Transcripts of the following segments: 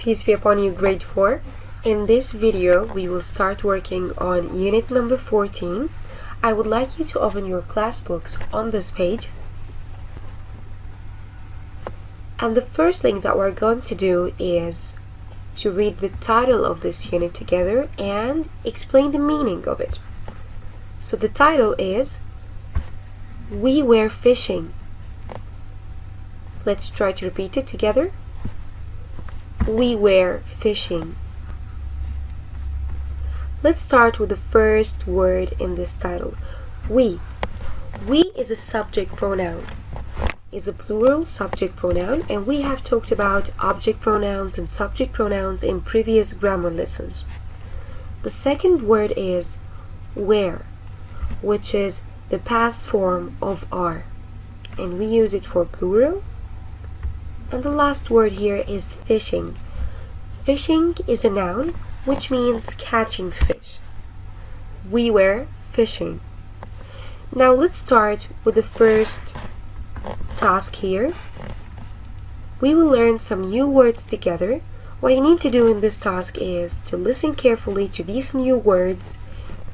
Peace be upon you, grade 4. In this video, we will start working on unit number 14. I would like you to open your class books on this page. And the first thing that we're going to do is to read the title of this unit together and explain the meaning of it. So the title is We Were Fishing. Let's try to repeat it together. We were fishing. Let's start with the first word in this title. We. We is a subject pronoun. Is a plural subject pronoun, and we have talked about object pronouns and subject pronouns in previous grammar lessons. The second word is were, which is the past form of are, and we use it for plural. And the last word here is fishing. Fishing is a noun, which means catching fish. We were fishing. Now let's start with the first task here. We will learn some new words together. What you need to do in this task is to listen carefully to these new words,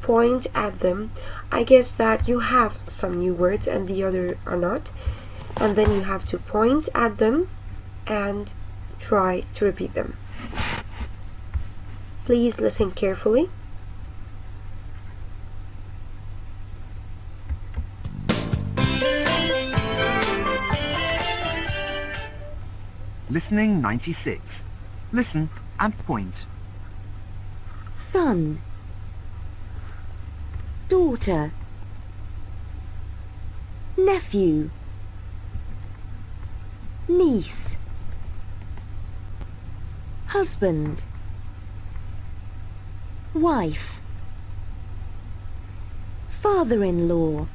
point at them. I guess that you have some new words and the other are not. And then you have to point at them and try to repeat them. Please listen carefully. Listening 96. Listen and point. Son, daughter, nephew, niece, husband, wife, father-in-law,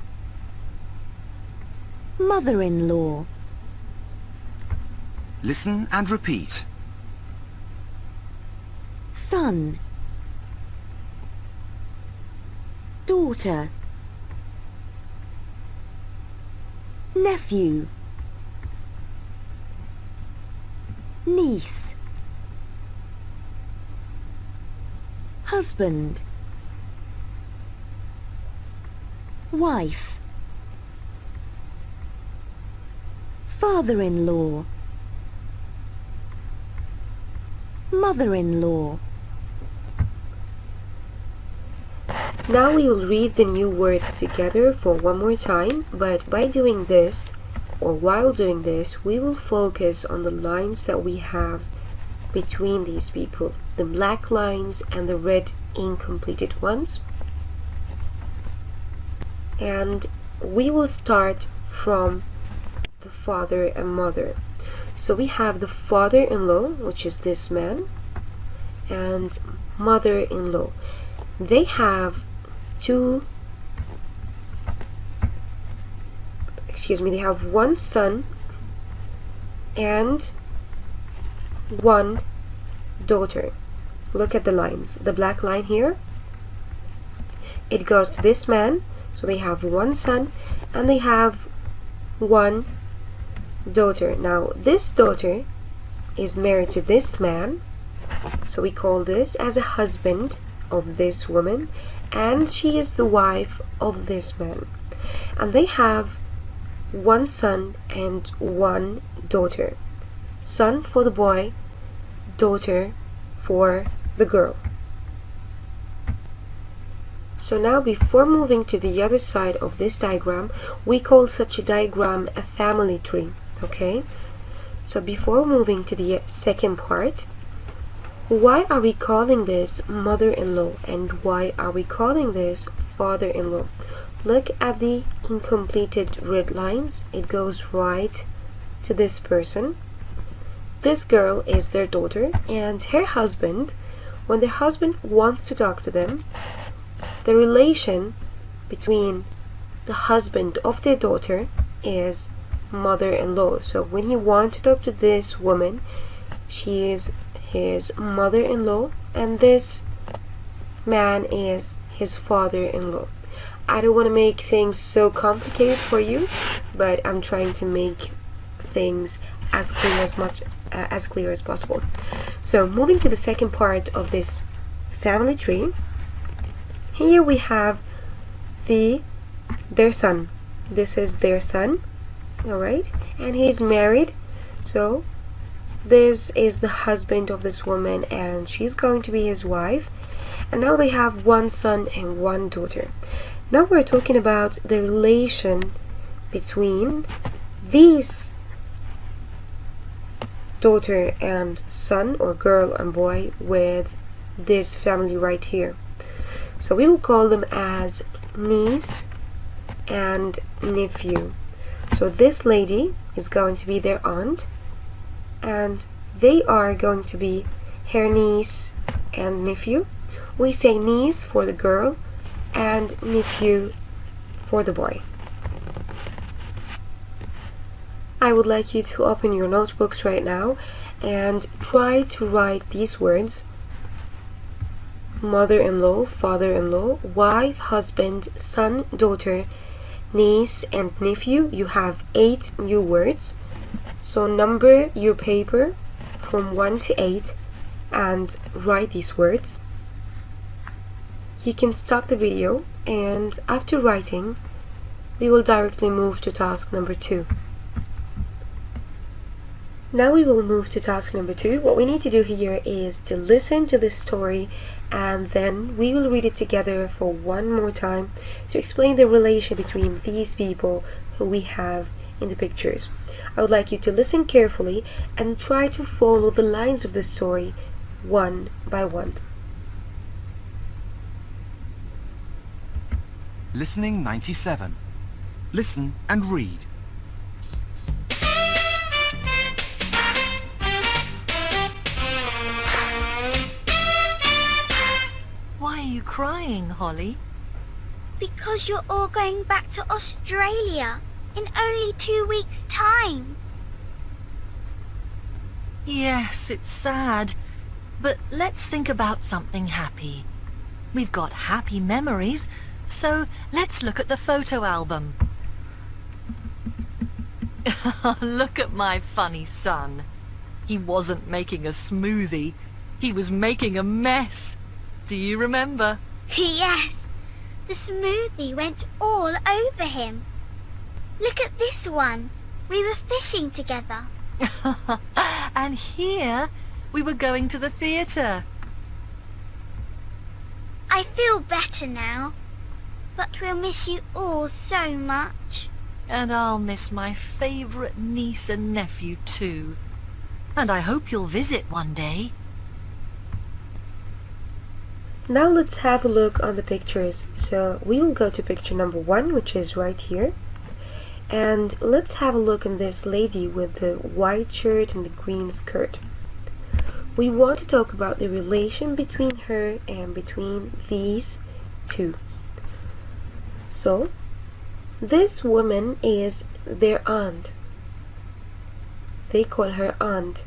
mother-in-law. Listen and repeat. Son, daughter, nephew, niece, husband, wife, father-in-law, mother-in-law. Now we will read the new words together for one more time, but by doing this, or while doing this, we will focus on the lines that we have between these people, the black lines and the red incompleted ones. And we will start from the father and mother. So we have the father-in-law, which is this man, and mother-in-law. They have they have one son and one daughter. Look at the lines. The black line here, it goes to this man, so they have one son and they have one daughter. Now this daughter is married to this man, so we call this as a husband of this woman, and she is the wife of this man, and they have one son and one daughter. Son for the boy, daughter for the girl. So now, before moving to the other side of this diagram, we call such a diagram a family tree. Okay, so before moving to the second part, why are we calling this mother-in-law and why are we calling this father-in-law? Look at the incompleted red lines. It goes right to this person. This girl is their daughter, and her husband, when their husband wants to talk to them, the relation between the husband of their daughter is mother-in-law. So when he wants to talk to this woman, she is his mother-in-law, and this man is his father-in-law. I don't want to make things so complicated for you, but I'm trying to make things as clear as possible. So moving to the second part of this family tree, here we have their son. This is their son, all right, and he's married. So this is the husband of this woman, and she's going to be his wife. And now they have one son and one daughter. Now we're talking about the relation between these daughter and son, or girl and boy, with this family right here. So we will call them as niece and nephew. So this lady is going to be their aunt, and they are going to be her niece and nephew. We say niece for the girl and nephew for the boy. I would like you to open your notebooks right now and try to write these words: mother-in-law, father-in-law, wife, husband, son, daughter, niece, and nephew. You have 8 new words. So number your paper from 1 to 8 and write these words. You can stop the video, and after writing, we will directly move to task number 2. Now we will move to task number 2. What we need to do here is to listen to this story, and then we will read it together for one more time to explain the relation between these people who we have in the pictures. I would like you to listen carefully and try to follow the lines of the story one by one. Listening 97. Listen and read. Why are you crying, Holly? Because you're all going back to Australia in only 2 weeks' time. Yes, it's sad. But let's think about something happy. We've got happy memories, so let's look at the photo album. Look at my funny son. He wasn't making a smoothie. He was making a mess. Do you remember? Yes, the smoothie went all over him. Look at this one. We were fishing together. And here we were going to the theatre. I feel better now, but we'll miss you all so much. And I'll miss my favourite niece and nephew too. And I hope you'll visit one day. Now let's have a look on the pictures. So we will go to picture number 1, which is right here. And let's have a look on this lady with the white shirt and the green skirt. We want to talk about the relation between her and between these two. So this woman is their aunt. They call her aunt.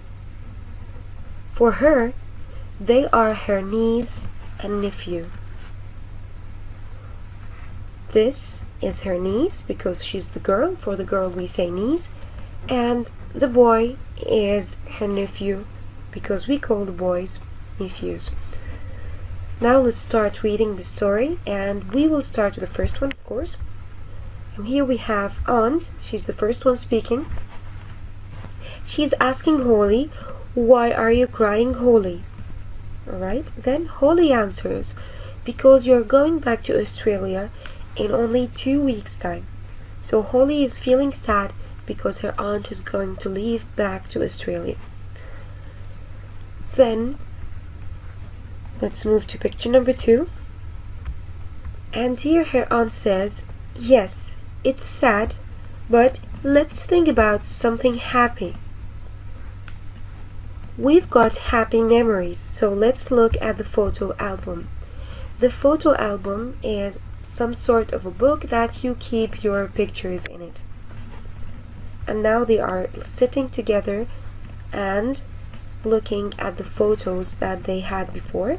For her, they are her niece and nephew. This is her niece because she's the girl. For the girl we say niece. And the boy is her nephew because we call the boys nephews. Now let's start reading the story, and we will start with the first one, of course. And here we have aunt. She's the first one speaking. She's asking Holly, "Why are you crying, Holly?" Alright, then Holly answers, "Because you're going back to Australia in only 2 weeks' time." So Holly is feeling sad because her aunt is going to leave back to Australia. Then let's move to picture number 2. And here her aunt says, "Yes, it's sad, but let's think about something happy. We've got happy memories, so let's look at the photo album." The photo album is some sort of a book that you keep your pictures in it. And now they are sitting together and looking at the photos that they had before.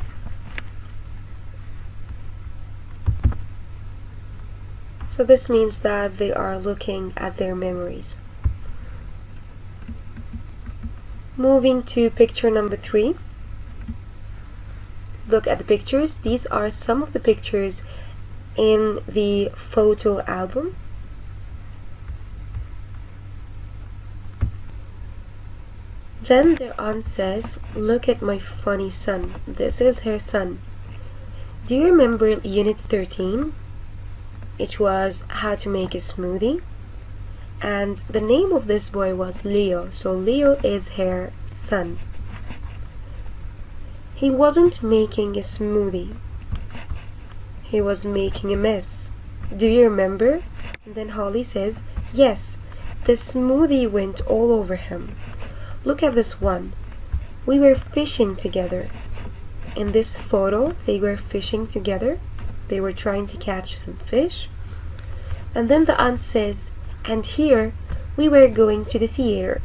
So this means that they are looking at their memories. Moving to picture number 3. Look at the pictures. These are some of the pictures in the photo album. Then their aunt says, "Look at my funny son." This is her son. Do you remember Unit 13? It was how to make a smoothie. And the name of this boy was Leo. So Leo is her son. He wasn't making a smoothie. He was making a mess. Do you remember? And then Holly says, "Yes, the smoothie went all over him. Look at this one. We were fishing together." In this photo, they were fishing together. They were trying to catch some fish. And then the aunt says, "And here, we were going to the theater."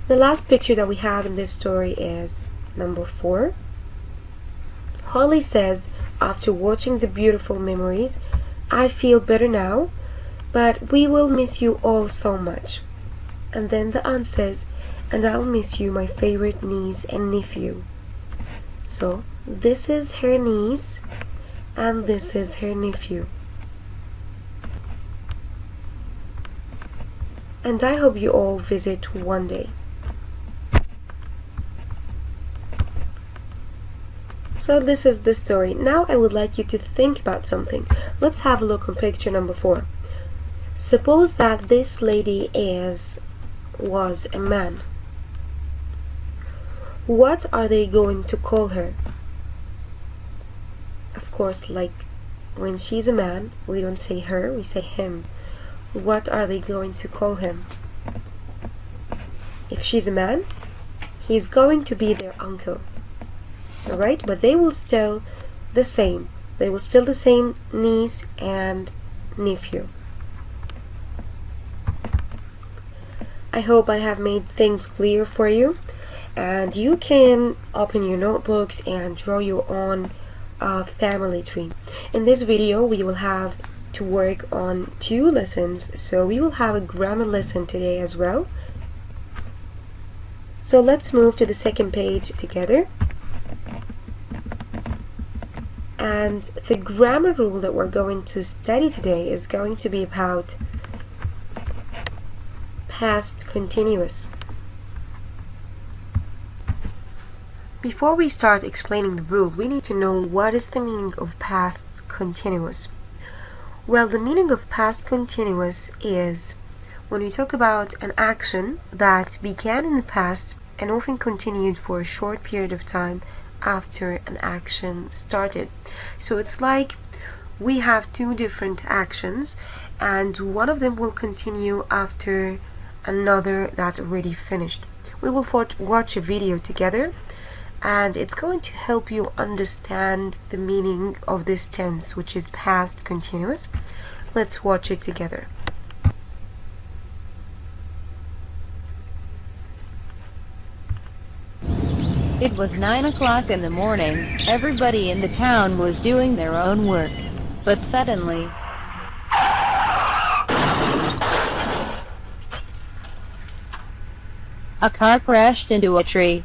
The last picture that we have in this story is number 4. Holly says, after watching the beautiful memories, "I feel better now, but we will miss you all so much." And then the aunt says, "And I'll miss you, my favorite niece and nephew." So this is her niece and this is her nephew. And I hope you all visit one day. So this is the story. Now I would like you to think about something. Let's have a look on picture number 4. Suppose that this lady was a man. What are they going to call her? Of course, like when she's a man, we don't say her, we say him. What are they going to call him? If she's a man, he's going to be their uncle. Alright, but they will still the same. They will still the same niece and nephew. I hope I have made things clear for you, and you can open your notebooks and draw your own family tree. In this video, we will have to work on 2 lessons, so we will have a grammar lesson today as well. So let's move to the second page together. And the grammar rule that we're going to study today is going to be about past continuous. Before we start explaining the rule, we need to know what is the meaning of past continuous. Well, the meaning of past continuous is when we talk about an action that began in the past and often continued for a short period of time after an action started. So it's like we have 2 different actions and one of them will continue after another that already finished. We will watch a video together and it's going to help you understand the meaning of this tense, which is past continuous. Let's watch it together. It was 9 o'clock in the morning. Everybody in the town was doing their own work. But suddenly, a car crashed into a tree.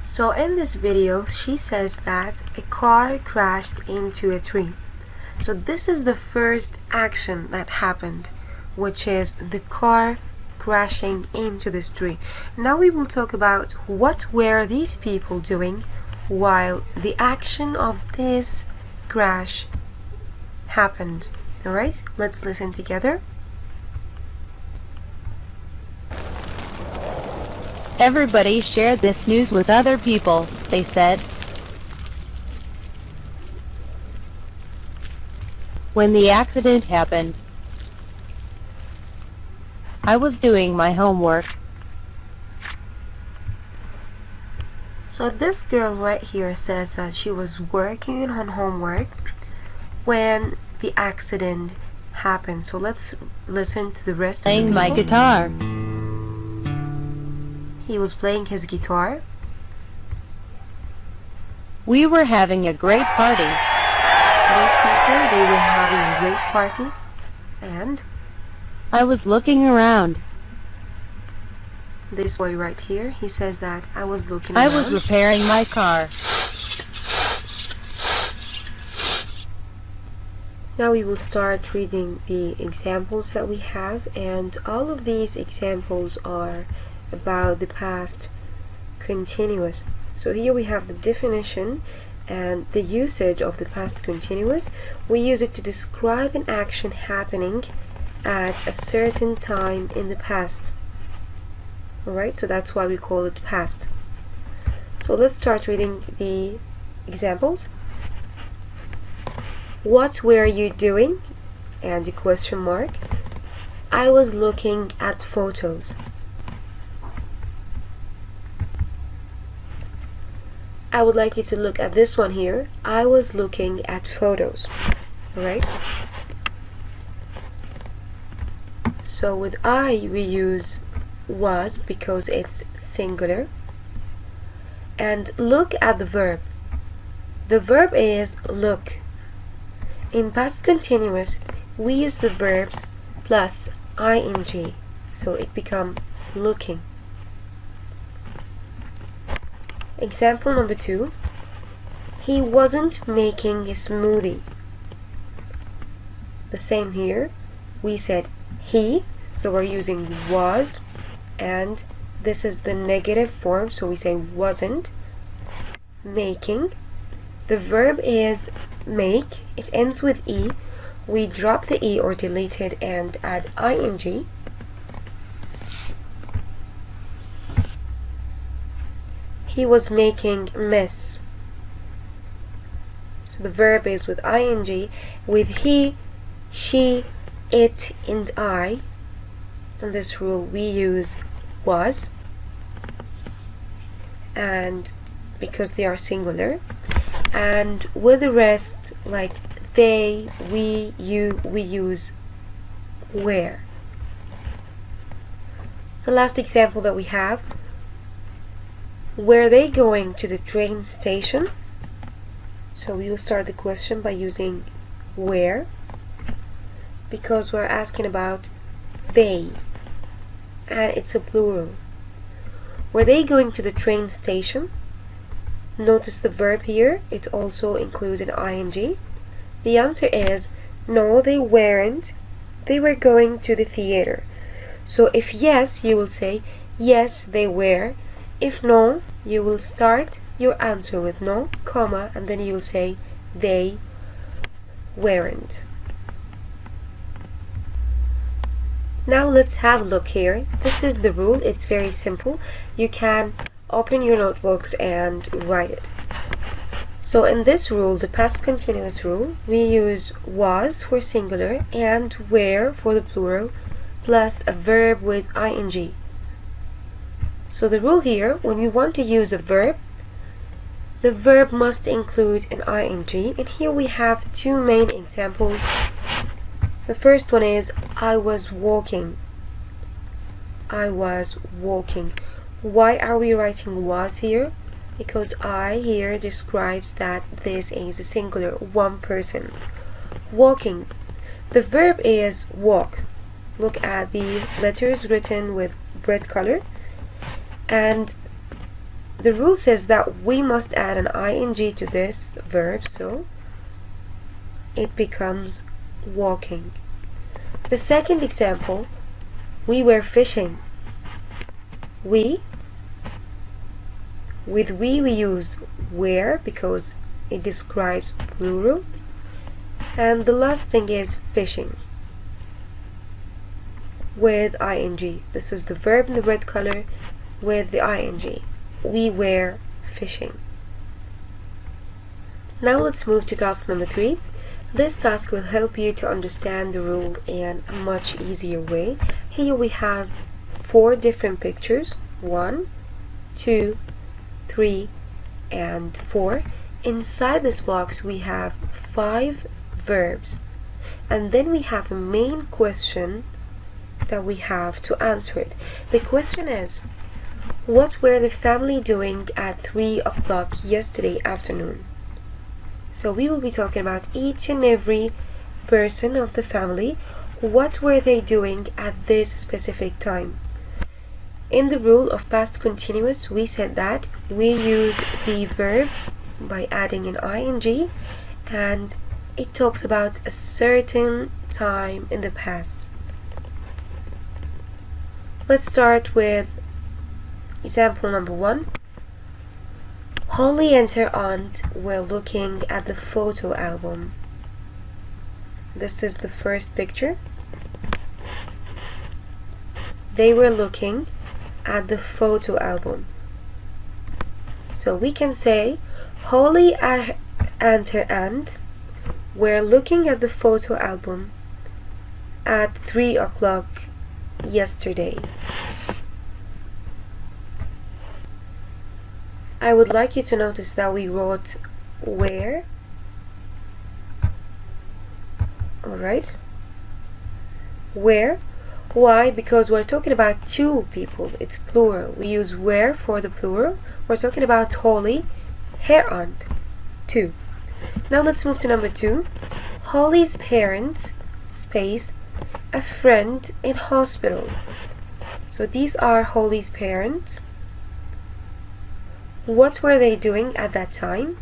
So in this video, she says that a car crashed into a tree. So this is the first action that happened, which is the car crashing into this tree. Now we will talk about what were these people doing while the action of this crash happened. Alright, let's listen together. Everybody shared this news with other people, they said. When the accident happened, I was doing my homework. So this girl right here says that she was working on homework when the accident happened. So let's listen to the rest of the Playing my people. guitar. He was playing his guitar. We were having a great party. These people, they were having a great party. And I was looking around. this boy right here, he says that I was looking I around. was repairing my car. Now we will start reading the examples that we have, and all of these examples are about the past continuous. So here we have the definition and the usage of the past continuous. We use it to describe an action happening at a certain time in the past. Alright, so that's why we call it past. So let's start reading the examples. What were you doing? And the question mark. I was looking at photos. I would like you to look at this one here. I was looking at photos. Alright? So with I we use was because it's singular. And look at the verb. The verb is look. In past continuous, we use the verbs plus ing, so it becomes looking. Example number 2. He wasn't making a smoothie. The same here. We said he, so we're using was, and this is the negative form, so we say wasn't making. The verb is make. It ends with e. We drop the e or delete it and add ing. He was making mess. So the verb is with ing. With he, she, it, and I. In this rule we use was, and because they are singular. And with the rest, like they, we, you, we use where. The last example that we have, were they going to the train station? So we will start the question by using where, because we're asking about they, and it's a plural. Were they going to the train station? Notice the verb here, it also includes an ing. The answer is no, they weren't. They were going to the theater. So if yes, you will say yes, they were. If no, you will start your answer with no, comma, and then you will say they weren't. Now let's have a look here. This is the rule. It's very simple. You can open your notebooks and write it. So in this rule, the past continuous rule, we use was for singular and were for the plural, plus a verb with ing. So the rule here, when we want to use a verb, the verb must include an ing, and here we have two main examples. The first one is I was walking. I was walking. Why are we writing was here? Because I here describes that this is a singular, one person. Walking. The verb is walk. Look at the letters written with red color. And the rule says that we must add an ing to this verb, so it becomes walking. The second example, we were fishing. We, with we use were because it describes plural. And the last thing is fishing with ing. This is the verb in the red color with the ing. We were fishing. Now let's move to task number 3. This task will help you to understand the rule in a much easier way. Here we have 4 different pictures, 1, 2, 3, and 4. Inside this box we have 5 verbs, and then we have a main question that we have to answer it. The question is, what were the family doing at 3 o'clock yesterday afternoon? So we will be talking about each and every person of the family. What were they doing at this specific time? In the rule of past continuous, we said that we use the verb by adding an ing, and it talks about a certain time in the past. Let's start with example number 1. Holly and her aunt were looking at the photo album. This is the first picture. They were looking at the photo album. So we can say Holly and her aunt were looking at the photo album at 3 o'clock yesterday. I would like you to notice that we wrote where. Alright. Where. Why? Because we're talking about two people. It's plural. We use where for the plural. We're talking about Holly, her aunt. 2. Now let's move to number 2. Holly's parents, space, a friend in hospital. So these are Holly's parents. What were they doing at that time?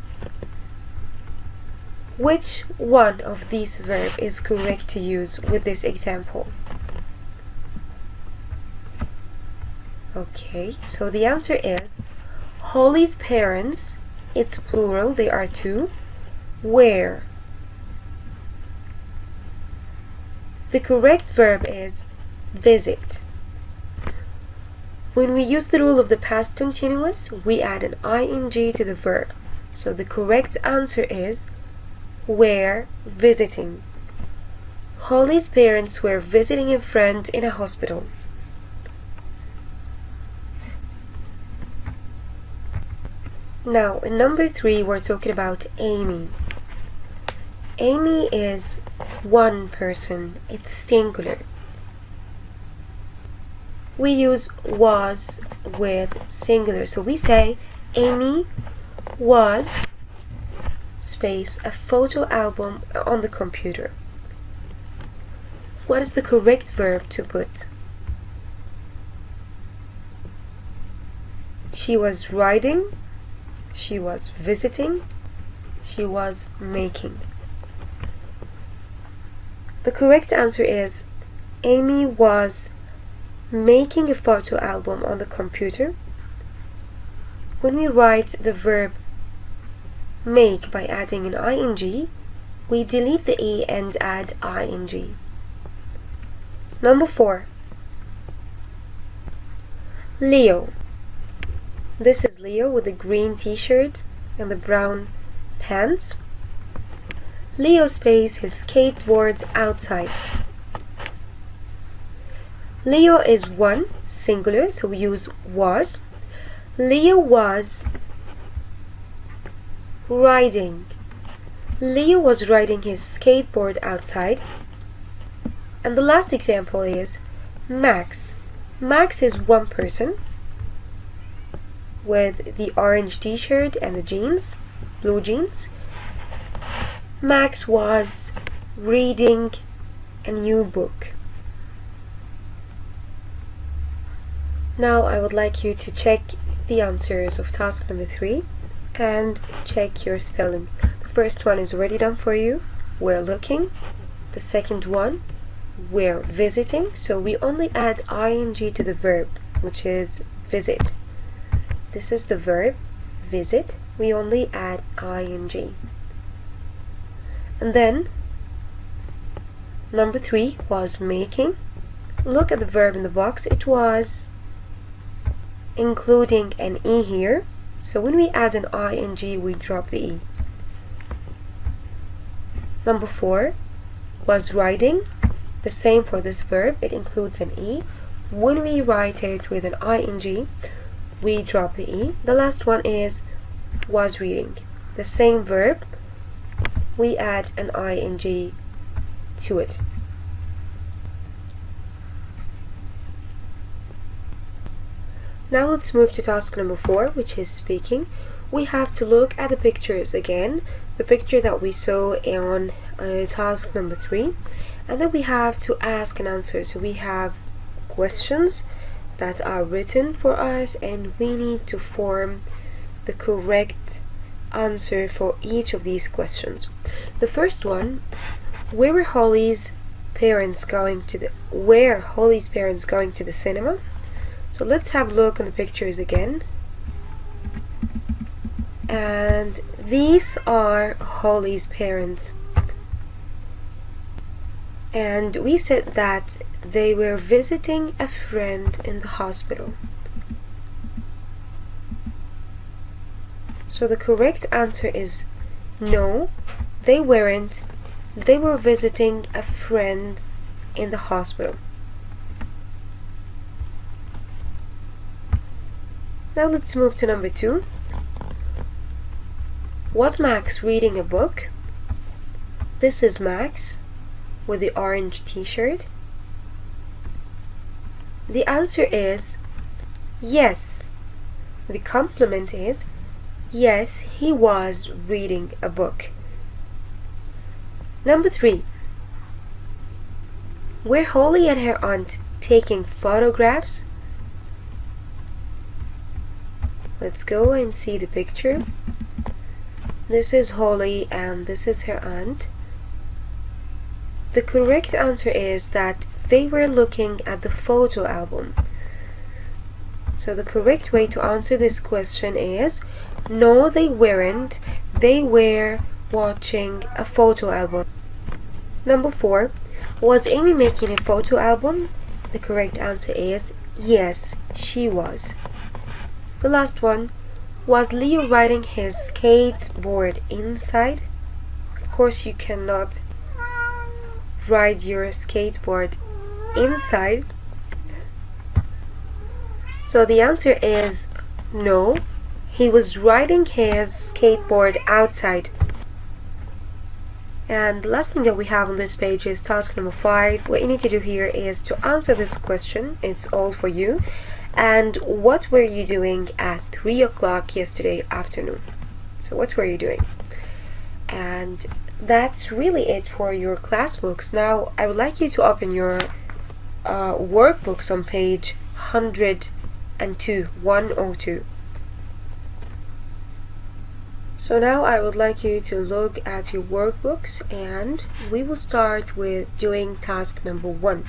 Which one of these verbs is correct to use with this example? Okay, so the answer is Holly's parents, it's plural, they are 2, were. The correct verb is visit. When we use the rule of the past continuous, we add an ing to the verb. So the correct answer is were visiting. Holly's parents were visiting a friend in a hospital. Now, in number 3, we're talking about Amy. Amy is one person. It's singular. We use was with singular. So we say Amy was, space, a photo album on the computer. What is the correct verb to put? She was writing. She was visiting. She was making. The correct answer is Amy was making a photo album on the computer. When we write the verb make by adding an ing, we delete the e and add ing. Number 4. Leo. This is Leo with the green t-shirt and the brown pants. Leo space his skateboards outside. Leo is one, singular, so we use was. Leo was riding. Leo was riding his skateboard outside. And the last example is Max. Max is one person with the orange t-shirt and the jeans, blue jeans. Max was reading a new book. Now I would like you to check the answers of task number 3 and check your spelling. The first one is already done for you. We're looking. The second one, we're visiting. So we only add ing to the verb, which is visit. This is the verb, visit. We only add ing. And then number 3 was making. Look at the verb in the box. It was including an e here. So when we add an ing, we drop the e. Number 4 was writing. The same for this verb. It includes an e. When we write it with an ing, we drop the e. The last one is was reading. The same verb. We add an ing to it. Now let's move to task number 4, which is speaking. We have to look at the pictures again, the picture that we saw on task number 3, and then we have to ask and answer. So we have questions that are written for us, and we need to form the correct answer for each of these questions. The first one, where were Holly's parents going to the cinema? So let's have a look on the pictures again. And these are Holly's parents. And we said that they were visiting a friend in the hospital. So the correct answer is no, they weren't. They were visiting a friend in the hospital. Now let's move to number 2. Was Max reading a book? This is Max with the orange t-shirt. The answer is yes. The complement is yes, he was reading a book. Number 3. Were Holly and her aunt taking photographs? Let's go and see the picture. This is Holly and this is her aunt. The correct answer is that they were looking at the photo album. So the correct way to answer this question is no, they weren't. They were watching a photo album. Number 4. Was Amy making a photo album? The correct answer is yes, she was. The last one. Was Leo riding his skateboard inside? Of course you cannot ride your skateboard inside. So the answer is no, he was riding his skateboard outside. And the last thing that we have on this page is task number 5. What you need to do here is to answer this question. It's all for you. And what were you doing at 3 o'clock yesterday afternoon? So what were you doing? And that's really it for your class books. Now I would like you to open your workbooks on page 102. So now I would like you to look at your workbooks, and we will start with doing task number 1.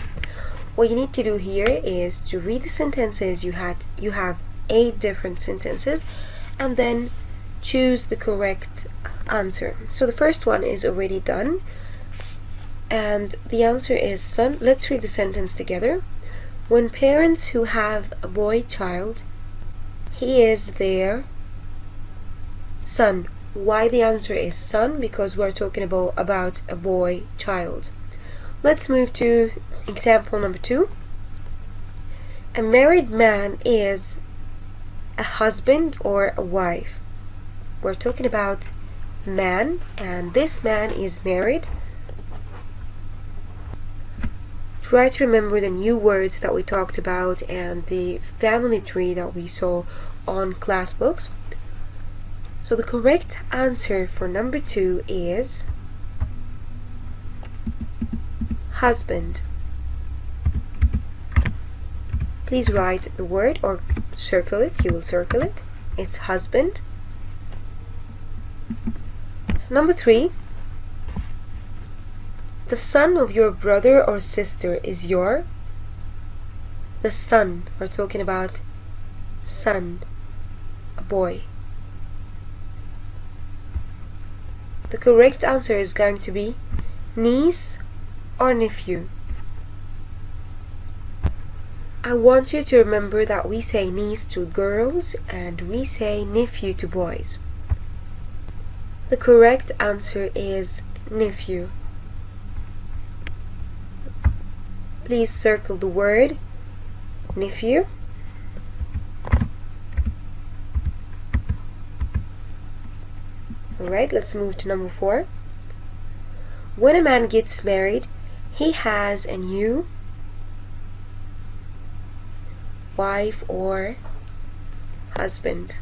What you need to do here is to read the sentences. You have 8 different sentences, and then choose the correct answer. So the first one is already done, and the answer is son. Let's read the sentence together. When parents who have a boy child, he is their son. Why the answer is son? Because we're talking about a boy child. Let's move to example number 2. A married man is a husband or a wife. We're talking about man, and this man is married. Try to remember the new words that we talked about and the family tree that we saw on class books. So the correct answer for number 2 is husband. Please write the word or circle it. You will circle it. It's husband. Number 3. The son of your brother or sister is your. The son. We're talking about son. A boy. The correct answer is going to be niece or nephew. I want you to remember that we say niece to girls and we say nephew to boys. The correct answer is nephew. Please circle the word nephew. Alright, let's move to number 4. When a man gets married, he has a new wife or husband.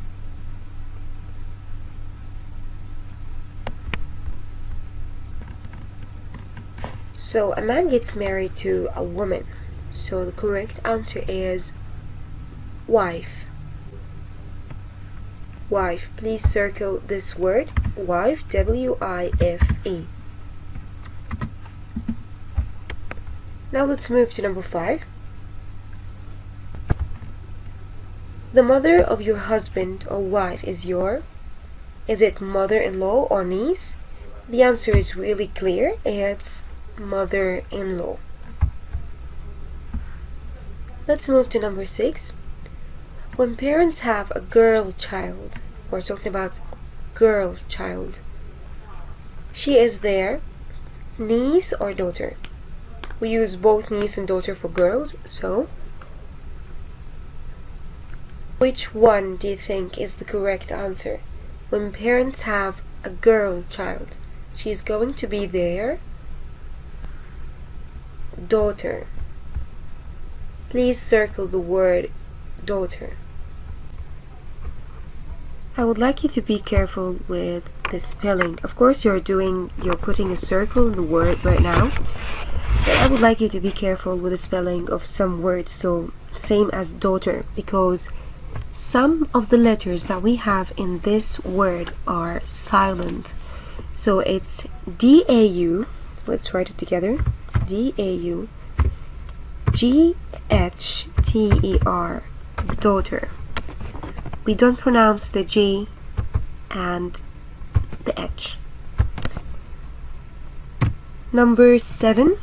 So a man gets married to a woman. So the correct answer is wife. Wife. Please circle this word, wife, W-I-F-E. Now let's move to number 5. The mother of your husband or wife is it mother-in-law or niece? The answer is really clear. It's mother-in-law. Let's move to number 6. When parents have a girl child, we're talking about girl child. She is their niece or daughter. We use both niece and daughter for girls, so which one do you think is the correct answer? When parents have a girl child, she is going to be their daughter. Please circle the word daughter. I would like you to be careful with the spelling. Of course, you're putting a circle in the word right now, but I would like you to be careful with the spelling of some words, so same as daughter, because some of the letters that we have in this word are silent. So it's D-A-U, let's write it together, D-A-U, G-H-T-E-R, daughter. We don't pronounce the G and the H. Number 7.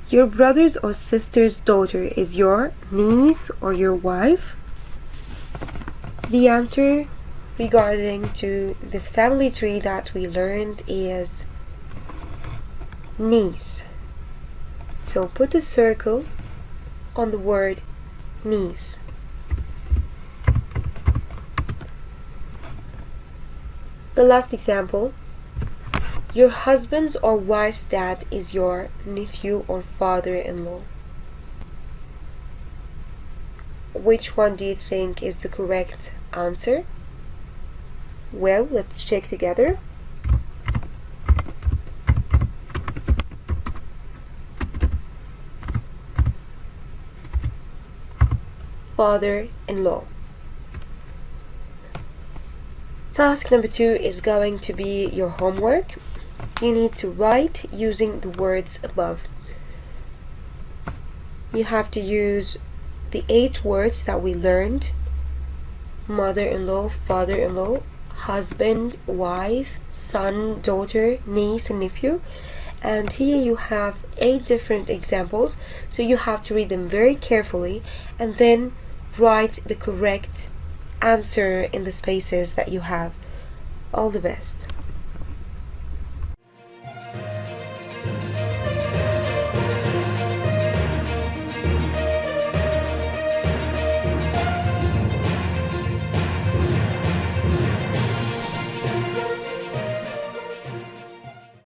Your brother's or sister's daughter is your niece or your wife? The answer regarding to the family tree that we learned is niece. So put a circle on the word niece. The last example. Your husband's or wife's dad is your nephew or father-in-law. Which one do you think is the correct answer? Well, let's check together. Father-in-law. Task number 2 is going to be your homework. You need to write using the words above. You have to use the 8 words that we learned: mother-in-law, father-in-law, husband, wife, son, daughter, niece, and nephew. And here you have 8 different examples, so you have to read them very carefully and then write the correct answer in the spaces that you have. All the best.